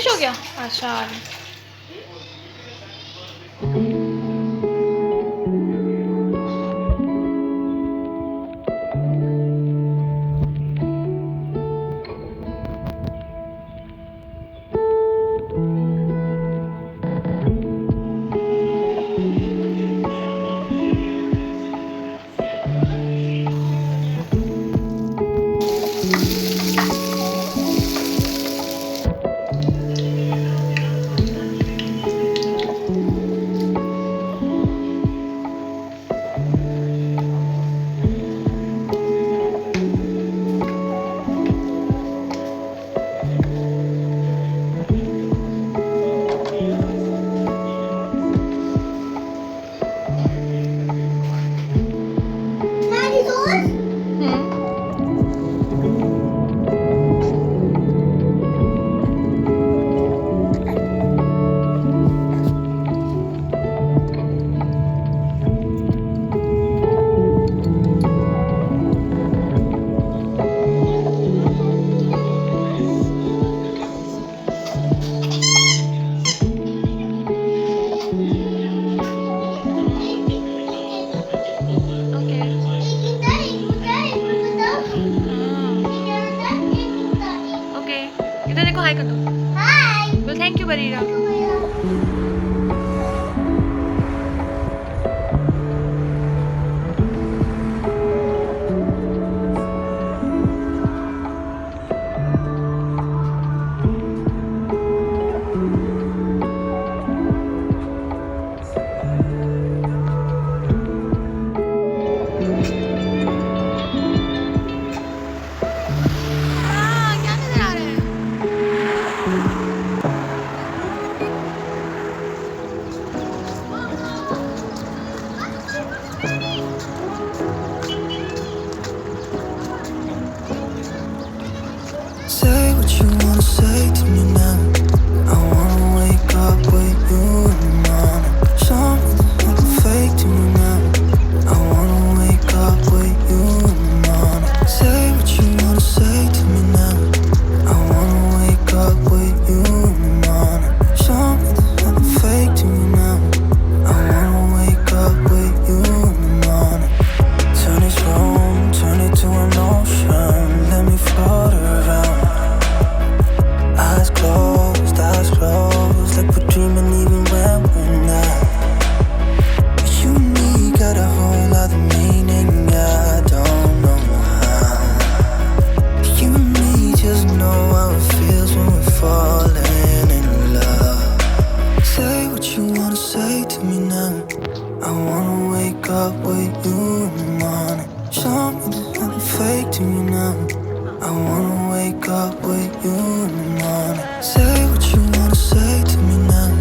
Finish हो गया? अच्छा। ओके, इधर देखो, हाय कर दो। हाय बोल, थैंक यू बरीरा। क्या नजर आ रहा है? Say what you wanna say to me now. I wanna wake up with you in the morning. Show me that nothing fake to me now. I wanna wake up with you in the morning. Say what you wanna say to me now. I wanna wake up with you in the morning. Show me that nothing fake to me now. I wanna wake up with you in the morning. Turn this room, turn it to an ocean. Let me float around. Eyes closed, like we're dreaming even when we're not. You and me got a whole other meaning, I don't know how. You and me just know how it feels when we're falling in love. Say what you wanna say to me now. I wanna wake up with you in the morning. Show me there's nothing fake to me now. I wanna wake up with you in the morning. Say what you wanna say to me now.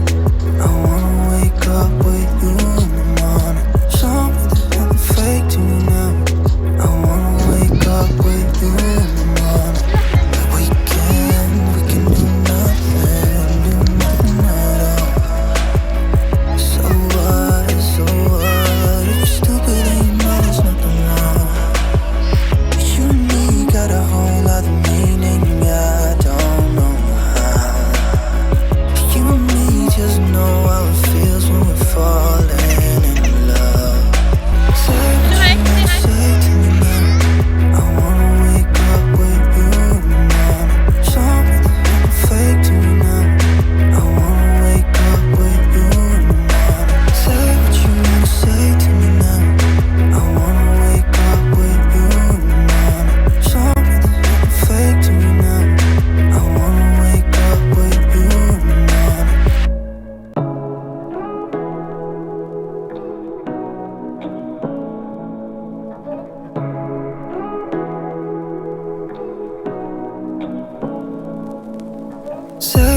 I wanna wake up with you in the morning. Show me there's nothing fake to me now. I wanna wake up with you in the morning. Like we can do nothing at all. So what, if you're stupid and you know there's nothing wrong. You and me got a whole other meaning, I don't know how. You and me just know how it feels when we're falling in love. Say what you wanna say to me now. I wanna wake up with you in the morning. Show me there's nothing fake to me now. I wanna wake up with you in the morning. Say what you wanna say to me now. I wanna wake up with you in the morning. Show me there's nothing fake to me now. I wanna wake up with you in the morning. Say